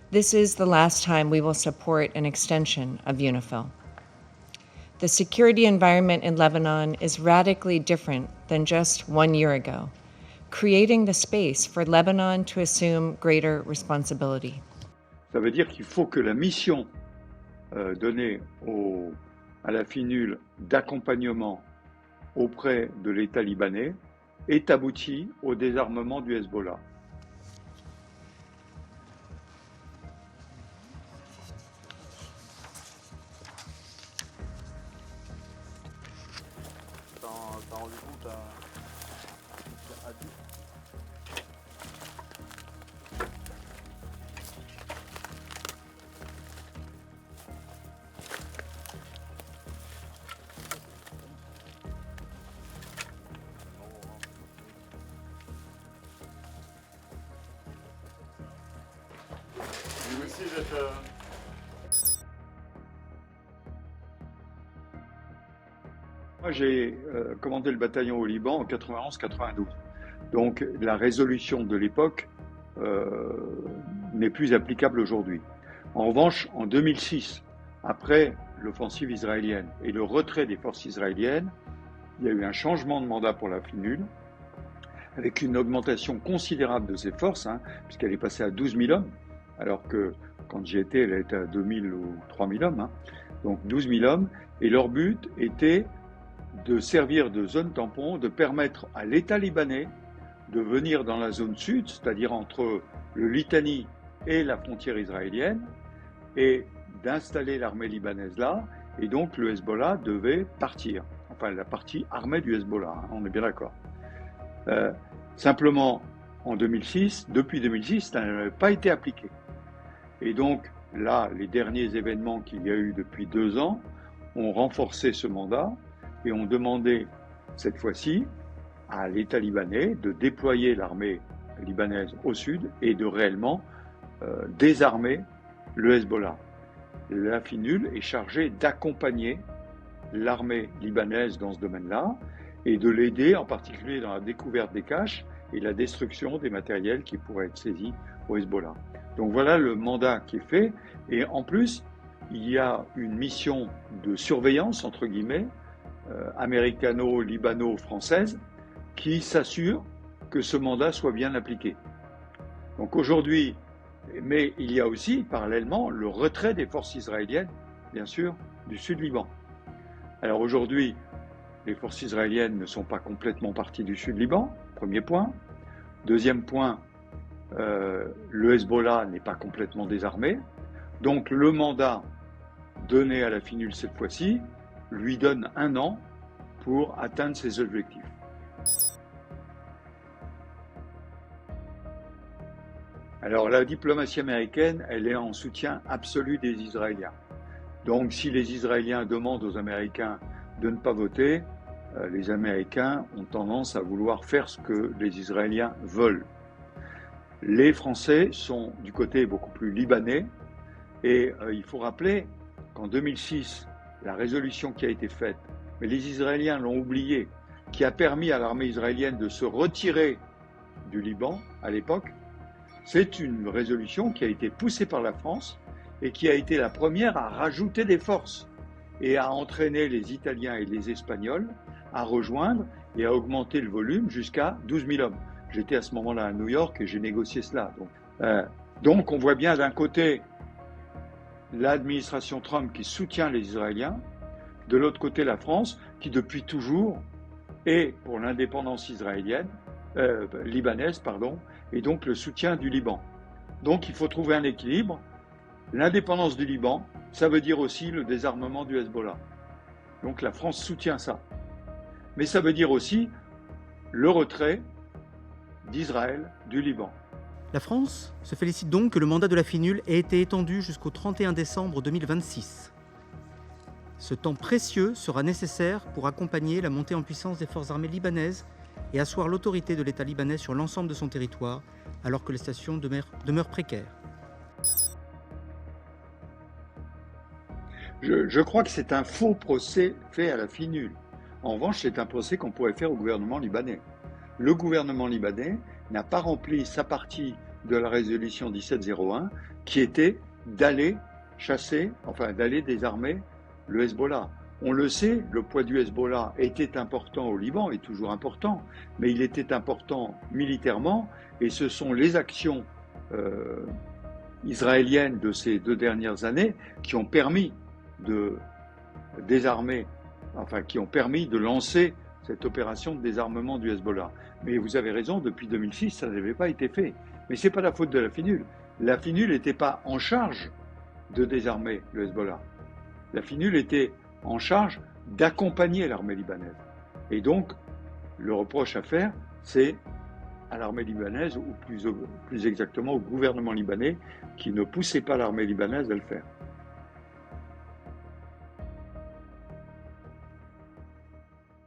This is the last time we will support an extension of UNIFIL. The security environment in Lebanon is radically different than just 1 year ago, creating the space for Lebanon to assume greater responsibility. Ça veut dire qu'il faut que la mission donnée à la FINUL d'accompagnement auprès de l'État libanais ait abouti au désarmement du Hezbollah. T'as rendu compte à 10. Vous aussi, vous êtes... Moi, j'ai commandé le bataillon au Liban en 91-92. Donc, la résolution de l'époque n'est plus applicable aujourd'hui. En revanche, en 2006, après l'offensive israélienne et le retrait des forces israéliennes, il y a eu un changement de mandat pour la FINUL, avec une augmentation considérable de ses forces, puisqu'elle est passée à 12 000 hommes, alors que quand j'y étais, elle était à 2 000 ou 3 000 hommes. Donc 12 000 hommes, et leur but était de servir de zone tampon, de permettre à l'État libanais de venir dans la zone sud, c'est-à-dire entre le Litani et la frontière israélienne, et d'installer l'armée libanaise là, et donc le Hezbollah devait partir. Enfin, la partie armée du Hezbollah, on est bien d'accord. Simplement, en 2006, depuis 2006, ça n'avait pas été appliqué. Et donc, là, les derniers événements qu'il y a eu depuis 2 ans ont renforcé ce mandat et ont demandé, cette fois-ci, à l'État libanais de déployer l'armée libanaise au sud et de réellement désarmer le Hezbollah. La FINUL est chargée d'accompagner l'armée libanaise dans ce domaine-là et de l'aider en particulier dans la découverte des caches et la destruction des matériels qui pourraient être saisis au Hezbollah. Donc voilà le mandat qui est fait, et en plus il y a une mission de surveillance entre guillemets américano-libano-française qui s'assure que ce mandat soit bien appliqué. Donc aujourd'hui, mais il y a aussi parallèlement le retrait des forces israéliennes, bien sûr, du Sud-Liban. Alors aujourd'hui, les forces israéliennes ne sont pas complètement parties du Sud-Liban, premier point. Deuxième point, le Hezbollah n'est pas complètement désarmé. Donc le mandat donné à la FINUL cette fois-ci lui donne 1 an pour atteindre ses objectifs. Alors la diplomatie américaine, elle est en soutien absolu des Israéliens. Donc si les Israéliens demandent aux Américains de ne pas voter, les Américains ont tendance à vouloir faire ce que les Israéliens veulent. Les Français sont du côté beaucoup plus libanais, et il faut rappeler qu'en 2006, la résolution qui a été faite, mais les Israéliens l'ont oublié, qui a permis à l'armée israélienne de se retirer du Liban à l'époque, c'est une résolution qui a été poussée par la France et qui a été la première à rajouter des forces et à entraîner les Italiens et les Espagnols à rejoindre et à augmenter le volume jusqu'à 12 000 hommes. J'étais à ce moment-là à New York et j'ai négocié cela. Donc on voit bien d'un côté l'administration Trump qui soutient les Israéliens, de l'autre côté la France qui depuis toujours est pour l'indépendance libanaise, et donc le soutien du Liban. Donc il faut trouver un équilibre. L'indépendance du Liban, ça veut dire aussi le désarmement du Hezbollah. Donc la France soutient ça. Mais ça veut dire aussi le retrait d'Israël du Liban. La France se félicite donc que le mandat de la FINUL ait été étendu jusqu'au 31 décembre 2026. Ce temps précieux sera nécessaire pour accompagner la montée en puissance des forces armées libanaises et asseoir l'autorité de l'État libanais sur l'ensemble de son territoire, alors que les stations demeurent précaires. Je crois que c'est un faux procès fait à la FINUL. En revanche, c'est un procès qu'on pourrait faire au gouvernement libanais. Le gouvernement libanais n'a pas rempli sa partie de la résolution 1701, qui était d'aller chasser, enfin d'aller désarmer le Hezbollah. On le sait, le poids du Hezbollah était important au Liban, est toujours important, mais il était important militairement, et ce sont les actions israéliennes de ces 2 dernières années qui ont permis de désarmer, enfin qui ont permis de lancer cette opération de désarmement du Hezbollah. Mais vous avez raison, depuis 2006, ça n'avait pas été fait. Mais ce n'est pas la faute de la FINUL. La FINUL n'était pas en charge de désarmer le Hezbollah. La FINUL était en charge d'accompagner l'armée libanaise. Et donc, le reproche à faire, c'est à l'armée libanaise, ou plus exactement au gouvernement libanais, qui ne poussait pas l'armée libanaise à le faire.